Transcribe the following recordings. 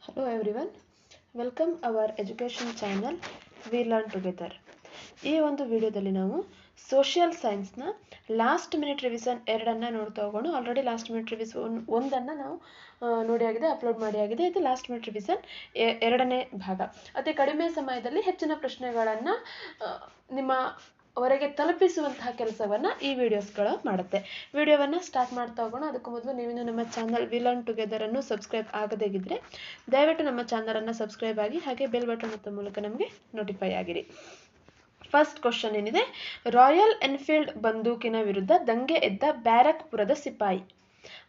Hello everyone, welcome our education channel We Learn Together. ಈ ಒಂದು ವಿಡಿಯೋದಲ್ಲಿ ನಾವು ಸೋಷಿಯಲ್ ಸೈನ್ಸ್ನ ಲಾಸ್ಟ್ ಮಿನಿಟ್ ರಿವಿಷನ್ ಎರಡನ್ನು ನೋಡ್ತಾ ಹೋಗೋಣ. ಆಲ್ರೆಡಿ ಲಾಸ್ಟ್ ಮಿನಿಟ್ ರಿವಿಷನ್ ಒಂದನ್ನು ನಾವು ನೋಡಿ ಆಗಿದೆ, ಅಪ್ಲೋಡ್ ಮಾಡಿ ಆಗಿದೆ. ಇದು ಲಾಸ್ಟ್ ಮಿನಿಟ್ ರಿವಿಷನ್ ಎರಡನೇ ಭಾಗ. ಅತಿ ಕಡಿಮೆ ಸಮಯದಲ್ಲಿ ಹೆಚ್ಚಿನ ಪ್ರಶ್ನೆಗಳನ್ನು ನಿಮ್ಮ ಹೊರಗೆ ತಲುಪಿಸುವಂತಹ ಕೆಲಸವನ್ನು ಈ ವಿಡಿಯೋಸ್ಗಳು ಮಾಡುತ್ತೆ. ವಿಡಿಯೋವನ್ನು ಸ್ಟಾರ್ಟ್ ಮಾಡ್ತಾ ಹೋಗೋಣ. ಅದಕ್ಕೂ ಮೊದಲು ನೀವಿನ್ನು ನಮ್ಮ ಚಾನಲ್ ವಿ ಲರ್ನ್ ಟುಗೆದರ್ ಅನ್ನು ಸಬ್ಸ್ಕ್ರೈಬ್ ಆಗದೇಗಿದ್ರೆ ದಯವಿಟ್ಟು ನಮ್ಮ ಚಾನಲನ್ನು ಸಬ್ಸ್ಕ್ರೈಬ್ ಆಗಿ, ಹಾಗೆ ಬೆಲ್ ಬಟನ್ ಒತ್ತುವ ಮೂಲಕ ನಮಗೆ ನೋಟಿಫೈ ಆಗಿರಿ. ಫಸ್ಟ್ ಕ್ವಶನ್ ಏನಿದೆ, ರಾಯಲ್ ಎನ್ಫೀಲ್ಡ್ ಬಂದೂಕಿನ ವಿರುದ್ಧ ದಂಗೆ ಎದ್ದ ಬ್ಯಾರಕ್ಪುರದ ಸಿಪಾಯಿ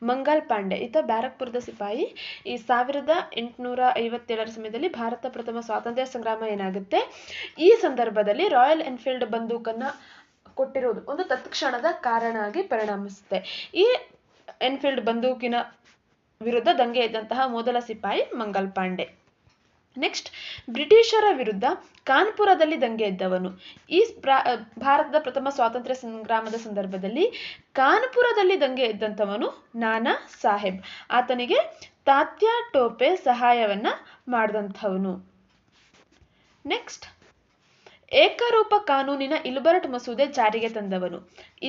ಮಂಗಲ್ ಪಾಂಡೆ. ಈತ ಬ್ಯಾರಕ್ಪುರದ ಸಿಪಾಯಿ. ಈ 1857ರ ಸಮಯದಲ್ಲಿ ಭಾರತ ಪ್ರಥಮ ಸ್ವಾತಂತ್ರ್ಯ ಸಂಗ್ರಾಮ ಏನಾಗುತ್ತೆ, ಈ ಸಂದರ್ಭದಲ್ಲಿ ರಾಯಲ್ ಎನ್ಫೀಲ್ಡ್ ಬಂದೂಕನ್ನ ಕೊಟ್ಟಿರುವುದು ಒಂದು ತತ್ಕ್ಷಣದ ಕಾರಣ ಆಗಿ ಪರಿಣಮಿಸುತ್ತೆ. ಈ ಎನ್ಫೀಲ್ಡ್ ಬಂದೂಕಿನ ವಿರುದ್ಧ ದಂಗೆ ಎದ್ದಂತಹ ಮೊದಲ ಸಿಪಾಯಿ ಮಂಗಲ್ ಪಾಂಡೆ. ನೆಕ್ಸ್ಟ್, ಬ್ರಿಟಿಷರ ವಿರುದ್ಧ ಕಾನ್ಪುರದಲ್ಲಿ ದಂಗೆ ಎದ್ದವನು. ಈ ಭಾರತದ ಪ್ರಥಮ ಸ್ವಾತಂತ್ರ್ಯ ಸಂಗ್ರಾಮದ ಸಂದರ್ಭದಲ್ಲಿ ಕಾನ್ಪುರದಲ್ಲಿ ದಂಗೆ ಎದ್ದಂಥವನು ನಾನಾ ಸಾಹೇಬ್. ಆತನಿಗೆ ತಾತ್ಯಾ ಟೋಪೆ ಸಹಾಯವನ್ನ ಮಾಡಿದಂಥವನು. ನೆಕ್ಸ್ಟ್, ಏಕರೂಪ ಕಾನೂನಿನ ಇಲ್ಬರ್ಟ್ ಮಸೂದೆ ಜಾರಿಗೆ ತಂದವನು.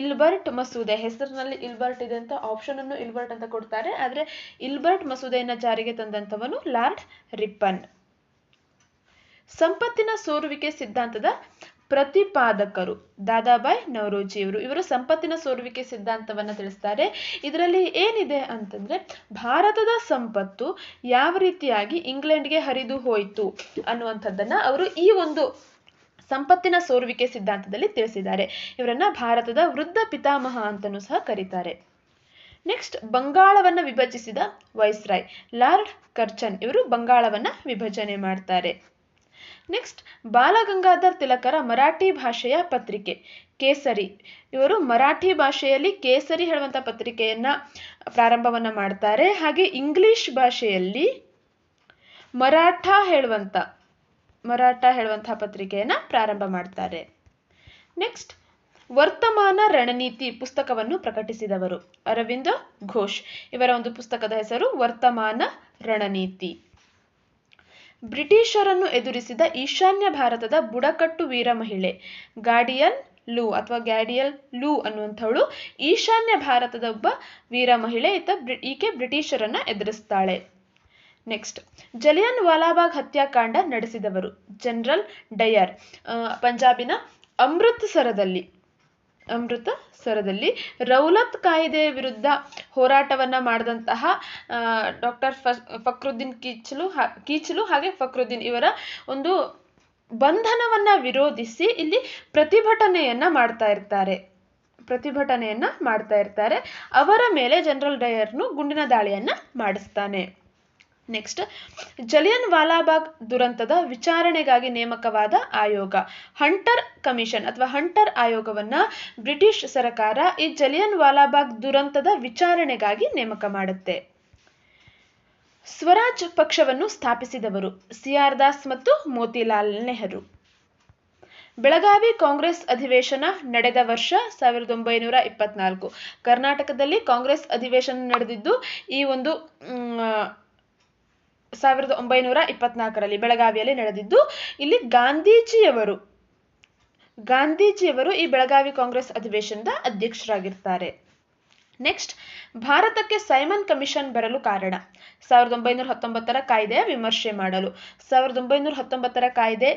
ಇಲ್ಬರ್ಟ್ ಮಸೂದೆ, ಹೆಸರಿನಲ್ಲಿ ಇಲ್ಬರ್ಟ್ ಇದೆ ಅಂತ ಆಪ್ಷನ್ ಅನ್ನು ಇಲ್ಬರ್ಟ್ ಅಂತ ಕೊಡ್ತಾರೆ, ಆದರೆ ಇಲ್ಬರ್ಟ್ ಮಸೂದೆಯನ್ನು ಜಾರಿಗೆ ತಂದಂಥವನು ಲಾರ್ಡ್ ರಿಪ್ಪನ್. ಸಂಪತ್ತಿನ ಸೋರುವಿಕೆ ಸಿದ್ಧಾಂತದ ಪ್ರತಿಪಾದಕರು ದಾದಾಬಾಯ್ ನವರೋಜಿ ಇವರು ಸಂಪತ್ತಿನ ಸೋರುವಿಕೆ ಸಿದ್ಧಾಂತವನ್ನು ತಿಳಿಸ್ತಾರೆ. ಇದರಲ್ಲಿ ಏನಿದೆ ಅಂತಂದ್ರೆ, ಭಾರತದ ಸಂಪತ್ತು ಯಾವ ರೀತಿಯಾಗಿ ಇಂಗ್ಲೆಂಡ್ಗೆ ಹರಿದು ಹೋಯಿತು ಅನ್ನುವಂಥದ್ದನ್ನ ಅವರು ಈ ಒಂದು ಸಂಪತ್ತಿನ ಸೋರುವಿಕೆ ಸಿದ್ಧಾಂತದಲ್ಲಿ ತಿಳಿಸಿದ್ದಾರೆ. ಇವರನ್ನ ಭಾರತದ ವೃದ್ಧ ಪಿತಾಮಹ ಅಂತಲೂ ಸಹ ಕರೀತಾರೆ. ನೆಕ್ಸ್ಟ್, ಬಂಗಾಳವನ್ನ ವಿಭಜಿಸಿದ ವೈಸ್ರಾಯ್ ಲಾರ್ಡ್ ಕರ್ಚನ್. ಇವರು ಬಂಗಾಳವನ್ನ ವಿಭಜನೆ ಮಾಡ್ತಾರೆ. ನೆಕ್ಸ್ಟ್, ಬಾಲಗಂಗಾಧರ್ ತಿಲಕರ ಮರಾಠಿ ಭಾಷೆಯ ಪತ್ರಿಕೆ ಕೇಸರಿ. ಇವರು ಮರಾಠಿ ಭಾಷೆಯಲ್ಲಿ ಕೇಸರಿ ಹೇಳುವಂತಹ ಪತ್ರಿಕೆಯನ್ನ ಪ್ರಾರಂಭವನ್ನ ಮಾಡ್ತಾರೆ. ಹಾಗೆ ಇಂಗ್ಲಿಷ್ ಭಾಷೆಯಲ್ಲಿ ಮರಾಠ ಹೇಳುವಂತಹ ಪತ್ರಿಕೆಯನ್ನ ಪ್ರಾರಂಭ ಮಾಡ್ತಾರೆ. ನೆಕ್ಸ್ಟ್, ವರ್ತಮಾನ ರಣನೀತಿ ಪುಸ್ತಕವನ್ನು ಪ್ರಕಟಿಸಿದವರು ಅರವಿಂದ ಘೋಷ್. ಇವರ ಒಂದು ಪುಸ್ತಕದ ಹೆಸರು ವರ್ತಮಾನ ರಣನೀತಿ. ಬ್ರಿಟಿಷರನ್ನು ಎದುರಿಸಿದ ಈಶಾನ್ಯ ಭಾರತದ ಬುಡಕಟ್ಟು ವೀರ ಮಹಿಳೆ ಗಾಡಿಯಲ್ ಲೂ ಅನ್ನುವಂಥವಳು ಈಶಾನ್ಯ ಭಾರತದ ಒಬ್ಬ ವೀರ ಮಹಿಳೆ. ಈಕೆ ಬ್ರಿಟಿಷರನ್ನ ಎದುರಿಸ್ತಾಳೆ. ನೆಕ್ಸ್ಟ್, ಜಲಿಯನ್ ವಾಲಾಬಾಗ್ ಹತ್ಯಾಕಾಂಡ ನಡೆಸಿದವರು ಜನರಲ್ ಡಯರ್. ಪಂಜಾಬಿನ ಅಮೃತಸರದಲ್ಲಿ ರೌಲತ್ ಕಾಯಿದೆಯ ವಿರುದ್ಧ ಹೋರಾಟವನ್ನ ಮಾಡಿದಂತಹ ಡಾಕ್ಟರ್ ಫಕ್ರುದ್ದೀನ್ ಕೀಚಲು ಹಾಗೆ ಫಕ್ರುದ್ದೀನ್ ಇವರ ಒಂದು ಬಂಧನವನ್ನ ವಿರೋಧಿಸಿ ಇಲ್ಲಿ ಪ್ರತಿಭಟನೆಯನ್ನ ಮಾಡ್ತಾ ಇರ್ತಾರೆ. ಅವರ ಮೇಲೆ ಜನರಲ್ ಡಯರ್ನು ಗುಂಡಿನ ದಾಳಿಯನ್ನ ಮಾಡಿಸ್ತಾನೆ. ನೆಕ್ಸ್ಟ್, ಜಲಿಯನ್ ವಾಲಾಬಾಗ್ ದುರಂತದ ವಿಚಾರಣೆಗಾಗಿ ನೇಮಕವಾದ ಆಯೋಗ ಹಂಟರ್ ಕಮಿಷನ್ ಅಥವಾ ಹಂಟರ್ ಆಯೋಗವನ್ನ ಬ್ರಿಟಿಷ್ ಸರ್ಕಾರ ಈ ಜಲಿಯನ್ ವಾಲಾಬಾಗ್ ದುರಂತದ ವಿಚಾರಣೆಗಾಗಿ ನೇಮಕ ಮಾಡುತ್ತೆ. ಸ್ವರಾಜ್ ಪಕ್ಷವನ್ನು ಸ್ಥಾಪಿಸಿದವರು ಸಿಆರ್ ದಾಸ್ ಮತ್ತು ಮೋತಿಲಾಲ್ ನೆಹರು. ಬೆಳಗಾವಿ ಕಾಂಗ್ರೆಸ್ ಅಧಿವೇಶನ ನಡೆದ ವರ್ಷ 1924. ಕರ್ನಾಟಕದಲ್ಲಿ ಕಾಂಗ್ರೆಸ್ ಅಧಿವೇಶನ ನಡೆದಿದ್ದು ಈ ಒಂದು 1924ರಲ್ಲಿ ಬೆಳಗಾವಿಯಲ್ಲಿ ನಡೆದಿದ್ದು. ಇಲ್ಲಿ ಗಾಂಧೀಜಿಯವರು ಈ ಬೆಳಗಾವಿ ಕಾಂಗ್ರೆಸ್ ಅಧಿವೇಶನದ ಅಧ್ಯಕ್ಷರಾಗಿರ್ತಾರೆ. ನೆಕ್ಸ್ಟ್, ಭಾರತಕ್ಕೆ ಸೈಮನ್ ಕಮಿಷನ್ ಬರಲು ಕಾರಣ 1919ರ ಕಾಯ್ದೆಯ ವಿಮರ್ಶೆ ಮಾಡಲು. 1919ರ ಕಾಯ್ದೆ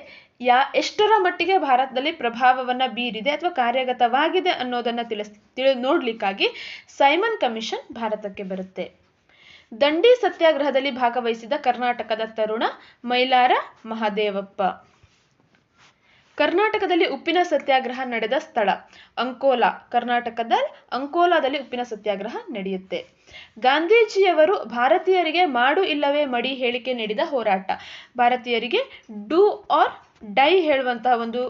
ಎಷ್ಟರ ಮಟ್ಟಿಗೆ ಭಾರತದಲ್ಲಿ ಪ್ರಭಾವವನ್ನ ಬೀರಿದೆ ಅಥವಾ ಕಾರ್ಯಗತವಾಗಿದೆ ಅನ್ನೋದನ್ನ ನೋಡ್ಲಿಕ್ಕಾಗಿ ಸೈಮನ್ ಕಮಿಷನ್ ಭಾರತಕ್ಕೆ ಬರುತ್ತೆ. ದಂಡಿ ಸತ್ಯಾಗ್ರಹದಲ್ಲಿ ಭಾಗವಹಿಸಿದ ಕರ್ನಾಟಕದ ತರುಣ ಮೈಲಾರ ಮಹದೇವಪ್ಪ. ಕರ್ನಾಟಕದಲ್ಲಿ ಉಪ್ಪಿನ ಸತ್ಯಾಗ್ರಹ ನಡೆದ ಸ್ಥಳ ಅಂಕೋಲಾ. ಕರ್ನಾಟಕದ ಅಂಕೋಲಾದಲ್ಲಿ ಉಪ್ಪಿನ ಸತ್ಯಾಗ್ರಹ ನಡೆಯುತ್ತೆ. ಗಾಂಧೀಜಿಯವರು ಭಾರತೀಯರಿಗೆ ಮಾಡು ಇಲ್ಲವೇ ಮಡಿ ಹೇಳಿಕೆ ನೀಡಿದ ಹೋರಾಟ. ಭಾರತೀಯರಿಗೆ ಡೂ ಆರ್ ಡೈ ಹೇಳುವಂತಹ ಒಂದು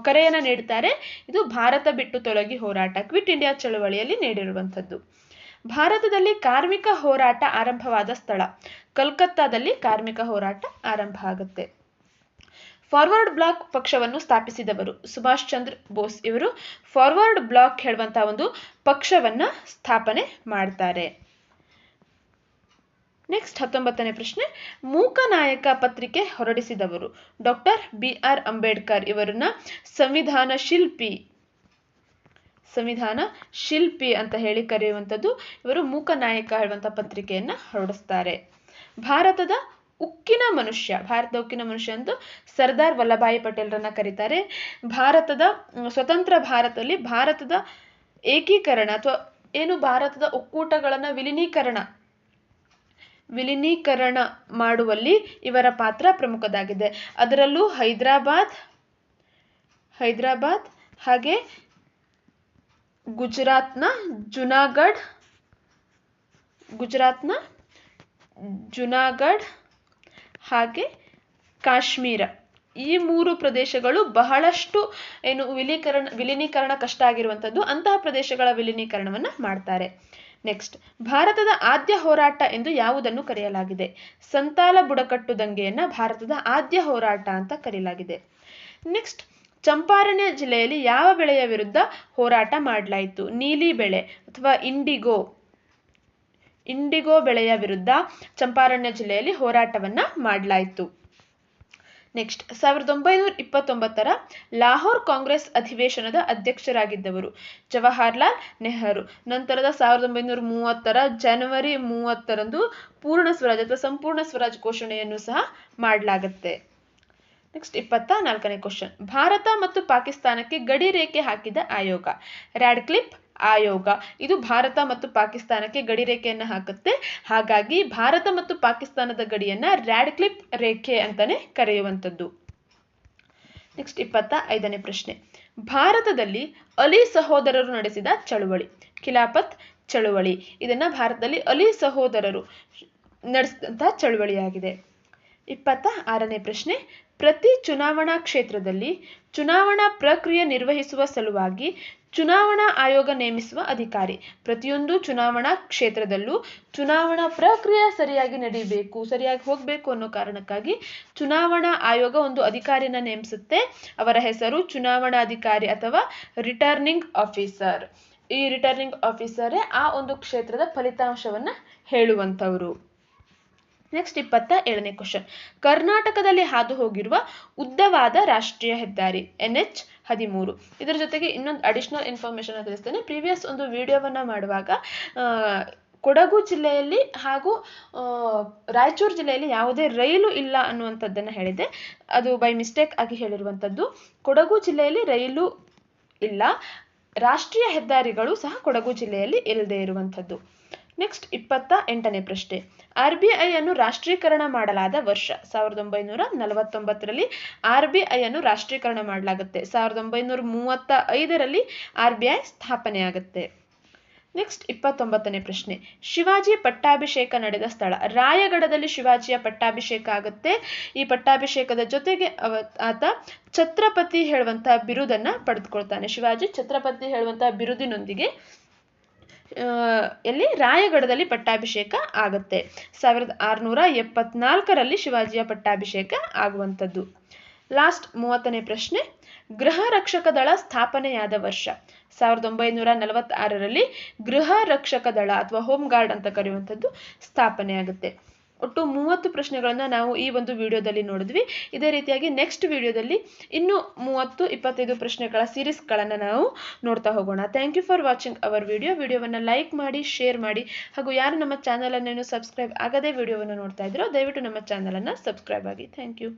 ಕರೆಯನ್ನ ನೀಡುತ್ತಾರೆ. ಇದು ಭಾರತ ಬಿಟ್ಟು ತೊಲಗಿ ಹೋರಾಟ, ಕ್ವಿಟ್ ಇಂಡಿಯಾ ಚಳವಳಿಯಲ್ಲಿ ನೀಡಿರುವಂಥದ್ದು. ಭಾರತದಲ್ಲಿ ಕಾರ್ಮಿಕ ಹೋರಾಟ ಆರಂಭವಾದ ಸ್ಥಳ ಕಲ್ಕತ್ತಾದಲ್ಲಿ ಕಾರ್ಮಿಕ ಹೋರಾಟ ಆರಂಭ ಆಗುತ್ತೆ. ಫಾರ್ವರ್ಡ್ ಬ್ಲಾಕ್ ಪಕ್ಷವನ್ನು ಸ್ಥಾಪಿಸಿದವರು ಸುಭಾಷ್ ಚಂದ್ರ ಬೋಸ್. ಇವರು ಫಾರ್ವರ್ಡ್ ಬ್ಲಾಕ್ ಹೇಳುವಂತಹ ಒಂದು ಪಕ್ಷವನ್ನ ಸ್ಥಾಪನೆ ಮಾಡ್ತಾರೆ. ನೆಕ್ಸ್ಟ್ 19ನೇ ಪ್ರಶ್ನೆ, ಮೂಕನಾಯಕ ಪತ್ರಿಕೆ ಹೊರಡಿಸಿದವರು ಡಾಕ್ಟರ್ BR ಅಂಬೇಡ್ಕರ್. ಇವರನ್ನ ಸಂವಿಧಾನ ಶಿಲ್ಪಿ ಅಂತ ಹೇಳಿ ಕರೆಯುವಂಥದ್ದು. ಇವರು ಮೂಕನಾಯಕ ಹೇಳುವಂಥ ಪತ್ರಿಕೆಯನ್ನ ಹೊರಡಿಸ್ತಾರೆ. ಭಾರತದ ಉಕ್ಕಿನ ಮನುಷ್ಯ ಎಂದು ಸರ್ದಾರ್ ವಲ್ಲಭಾಯಿ ಪಟೇಲ್ರನ್ನ ಕರೀತಾರೆ. ಸ್ವತಂತ್ರ ಭಾರತದಲ್ಲಿ ಭಾರತದ ಏಕೀಕರಣ ಅಥವಾ ಏನು ಭಾರತದ ಒಕ್ಕೂಟಗಳನ್ನ ವಿಲೀನೀಕರಣ ಮಾಡುವಲ್ಲಿ ಇವರ ಪಾತ್ರ ಪ್ರಮುಖದಾಗಿದೆ. ಅದರಲ್ಲೂ ಹೈದರಾಬಾದ್ ಹಾಗೆ ಗುಜರಾತ್ನ ಜುನಾಗಢ್ ಹಾಗೆ ಕಾಶ್ಮೀರ, ಈ 3 ಪ್ರದೇಶಗಳು ಬಹಳಷ್ಟು ವಿಲೀನೀಕರಣ ಕಷ್ಟ ಆಗಿರುವಂಥದ್ದು. ಅಂತಹ ಪ್ರದೇಶಗಳ ವಿಲೀನೀಕರಣವನ್ನ ಮಾಡ್ತಾರೆ. ನೆಕ್ಸ್ಟ್, ಭಾರತದ ಆದ್ಯ ಹೋರಾಟ ಎಂದು ಯಾವುದನ್ನು ಕರೆಯಲಾಗಿದೆ? ಸಂತಾಲ ಬುಡಕಟ್ಟು ದಂಗೆಯನ್ನ ಭಾರತದ ಆದ್ಯ ಹೋರಾಟ ಅಂತ ಕರೆಯಲಾಗಿದೆ. ನೆಕ್ಸ್ಟ್, ಚಂಪಾರಣ್ಯ ಜಿಲ್ಲೆಯಲ್ಲಿ ಯಾವ ಬೆಳೆಯ ವಿರುದ್ಧ ಹೋರಾಟ ಮಾಡಲಾಯಿತು? ನೀಲಿ ಬೆಳೆ ಅಥವಾ ಇಂಡಿಗೋ ಬೆಳೆಯ ವಿರುದ್ಧ ಚಂಪಾರಣ್ಯ ಜಿಲ್ಲೆಯಲ್ಲಿ ಹೋರಾಟವನ್ನ ಮಾಡಲಾಯಿತು. ನೆಕ್ಸ್ಟ್, 1929ರ ಲಾಹೋರ್ ಕಾಂಗ್ರೆಸ್ ಅಧಿವೇಶನದ ಅಧ್ಯಕ್ಷರಾಗಿದ್ದವರು ಜವಾಹರ್ಲಾಲ್ ನೆಹರು. ನಂತರದ 1930ರ ಜನವರಿ 30ರಂದು ಪೂರ್ಣ ಸ್ವರಾಜ್ ಅಥವಾ ಸಂಪೂರ್ಣ ಸ್ವರಾಜ್ ಘೋಷಣೆಯನ್ನು ಸಹ ಮಾಡಲಾಗುತ್ತೆ. ನೆಕ್ಸ್ಟ್ 24ನೇ ಕ್ವಶನ್, ಭಾರತ ಮತ್ತು ಪಾಕಿಸ್ತಾನಕ್ಕೆ ಗಡಿ ರೇಖೆ ಹಾಕಿದ ಆಯೋಗ? ರ್ಯಾಡ್ಕ್ಲಿಫ್ ಆಯೋಗ. ಇದು ಭಾರತ ಮತ್ತು ಪಾಕಿಸ್ತಾನಕ್ಕೆ ಗಡಿ ರೇಖೆಯನ್ನ ಹಾಕುತ್ತೆ. ಹಾಗಾಗಿ ಭಾರತ ಮತ್ತು ಪಾಕಿಸ್ತಾನದ ಗಡಿಯನ್ನ ರ್ಯಾಡ್ಕ್ಲಿಫ್ ರೇಖೆ ಅಂತಾನೆ ಕರೆಯುವಂಥದ್ದು. ನೆಕ್ಸ್ಟ್ 25ನೇ ಪ್ರಶ್ನೆ, ಭಾರತದಲ್ಲಿ ಅಲಿ ಸಹೋದರರು ನಡೆಸಿದ ಚಳುವಳಿ? ಖಿಲಾಫತ್ ಚಳುವಳಿ. ಇದನ್ನ ಭಾರತದಲ್ಲಿ ಅಲಿ ಸಹೋದರರು ನಡೆಸಿದಂತಹ ಚಳುವಳಿಯಾಗಿದೆ. 26ನೇ ಪ್ರಶ್ನೆ, ಪ್ರತಿ ಚುನಾವಣಾ ಕ್ಷೇತ್ರದಲ್ಲಿ ಚುನಾವಣಾ ಪ್ರಕ್ರಿಯೆ ನಿರ್ವಹಿಸುವ ಸಲುವಾಗಿ ಚುನಾವಣಾ ಆಯೋಗ ನೇಮಿಸುವ ಅಧಿಕಾರಿ? ಪ್ರತಿಯೊಂದು ಚುನಾವಣಾ ಕ್ಷೇತ್ರದಲ್ಲೂ ಚುನಾವಣಾ ಪ್ರಕ್ರಿಯೆ ಸರಿಯಾಗಿ ಹೋಗಬೇಕು ಅನ್ನೋ ಕಾರಣಕ್ಕಾಗಿ ಚುನಾವಣಾ ಆಯೋಗ ಒಂದು ಅಧಿಕಾರಿನ ನೇಮಿಸುತ್ತೆ. ಅವರ ಹೆಸರು ಚುನಾವಣಾ ಅಧಿಕಾರಿ ಅಥವಾ ರಿಟರ್ನಿಂಗ್ ಆಫೀಸರ್. ಈ ರಿಟರ್ನಿಂಗ್ ಆಫೀಸರೇ ಆ ಒಂದು ಕ್ಷೇತ್ರದ ಫಲಿತಾಂಶವನ್ನ ಹೇಳುವಂಥವ್ರು. ನೆಕ್ಸ್ಟ್ 27ನೇ ಕ್ವಶನ್, ಕರ್ನಾಟಕದಲ್ಲಿ ಹಾದು ಹೋಗಿರುವ ಉದ್ದವಾದ ರಾಷ್ಟ್ರೀಯ ಹೆದ್ದಾರಿ? NH-13. ಇದರ ಜೊತೆಗೆ ಇನ್ನೊಂದು ಅಡಿಷನಲ್ ಇನ್ಫಾರ್ಮೇಶನ್ ತಿಳಿಸ್ತೇನೆ. ಪ್ರೀವಿಯಸ್ ಒಂದು ವಿಡಿಯೋವನ್ನ ಮಾಡುವಾಗ ಕೊಡಗು ಜಿಲ್ಲೆಯಲ್ಲಿ ಹಾಗೂ ರಾಯಚೂರು ಜಿಲ್ಲೆಯಲ್ಲಿ ಯಾವುದೇ ರೈಲು ಇಲ್ಲ ಅನ್ನುವಂಥದ್ದನ್ನು ಹೇಳಿದೆ. ಅದು ಬೈ ಮಿಸ್ಟೇಕ್ ಆಗಿ ಹೇಳಿರುವಂಥದ್ದು. ಕೊಡಗು ಜಿಲ್ಲೆಯಲ್ಲಿ ರೈಲು ಇಲ್ಲ, ರಾಷ್ಟ್ರೀಯ ಹೆದ್ದಾರಿಗಳು ಸಹ ಕೊಡಗು ಜಿಲ್ಲೆಯಲ್ಲಿ ಇಲ್ಲದೆ ಇರುವಂಥದ್ದು. ನೆಕ್ಸ್ಟ್ 28ನೇ ಪ್ರಶ್ನೆ, RBI ಅನ್ನು ರಾಷ್ಟ್ರೀಕರಣ ಮಾಡಲಾದ ವರ್ಷ? 1949ರಲ್ಲಿ RBI ಅನ್ನು ರಾಷ್ಟ್ರೀಕರಣ ಮಾಡಲಾಗುತ್ತೆ. 1935ರಲ್ಲಿ RBI ಸ್ಥಾಪನೆಯಾಗುತ್ತೆ. ನೆಕ್ಸ್ಟ್ 29ನೇ ಪ್ರಶ್ನೆ, ಶಿವಾಜಿ ಪಟ್ಟಾಭಿಷೇಕ ನಡೆದ ಸ್ಥಳ? ರಾಯಗಢದಲ್ಲಿ ಶಿವಾಜಿಯ ಪಟ್ಟಾಭಿಷೇಕ ಆಗುತ್ತೆ. ಈ ಪಟ್ಟಾಭಿಷೇಕದ ಜೊತೆಗೆ ಆತ ಛತ್ರಪತಿ ಹೇಳುವಂತಹ ಬಿರುದನ್ನ ಪಡೆದುಕೊಳ್ತಾನೆ. ಶಿವಾಜಿ ಛತ್ರಪತಿ ಹೇಳುವಂತಹ ಬಿರುದಿನೊಂದಿಗೆ ಎಲ್ಲಿ ರಾಯಗಢದಲ್ಲಿ ಪಟ್ಟಾಭಿಷೇಕ ಆಗುತ್ತೆ. 1674ರಲ್ಲಿ ಶಿವಾಜಿಯ ಪಟ್ಟಾಭಿಷೇಕ ಆಗುವಂಥದ್ದು. ಲಾಸ್ಟ್ 30ನೇ ಪ್ರಶ್ನೆ, ಗೃಹ ರಕ್ಷಕ ದಳ ಸ್ಥಾಪನೆಯಾದ ವರ್ಷ? 1946ರಲ್ಲಿ ಗೃಹ ರಕ್ಷಕ ದಳ ಅಥವಾ ಹೋಮ್ ಗಾರ್ಡ್ ಅಂತ ಕರೆಯುವಂಥದ್ದು ಸ್ಥಾಪನೆಯಾಗುತ್ತೆ. ಒಟ್ಟು 30 ಪ್ರಶ್ನೆಗಳನ್ನ ನಾವು ಈ ಒಂದು ವಿಡಿಯೋದಲ್ಲಿ ನೋಡಿದ್ವಿ. ಇದೇ ರೀತಿಯಾಗಿ ನೆಕ್ಸ್ಟ್ ವಿಡಿಯೋದಲ್ಲಿ ಇನ್ನು 30-25 ಪ್ರಶ್ನೆಗಳ ಸೀರೀಸ್ಗಳನ್ನು ನಾವು ನೋಡ್ತಾ ಹೋಗೋಣ. Thank you for watching our ವಿಡಿಯೋವನ್ನು ಲೈಕ್ ಮಾಡಿ, ಶೇರ್ ಮಾಡಿ, ಹಾಗೂ ಯಾರು ನಮ್ಮ ಚಾನಲ್ ಅನ್ನು ಸಬ್ಸ್ಕ್ರೈಬ್ ಆಗದೆ ವಿಡಿಯೋವನ್ನು ನೋಡ್ತಾ ಇದ್ರೋ ದಯವಿಟ್ಟು ನಮ್ಮ ಚಾನಲ್ ಅನ್ನು ಸಬ್ಸ್ಕ್ರೈಬ್ ಆಗಿ. Thank you.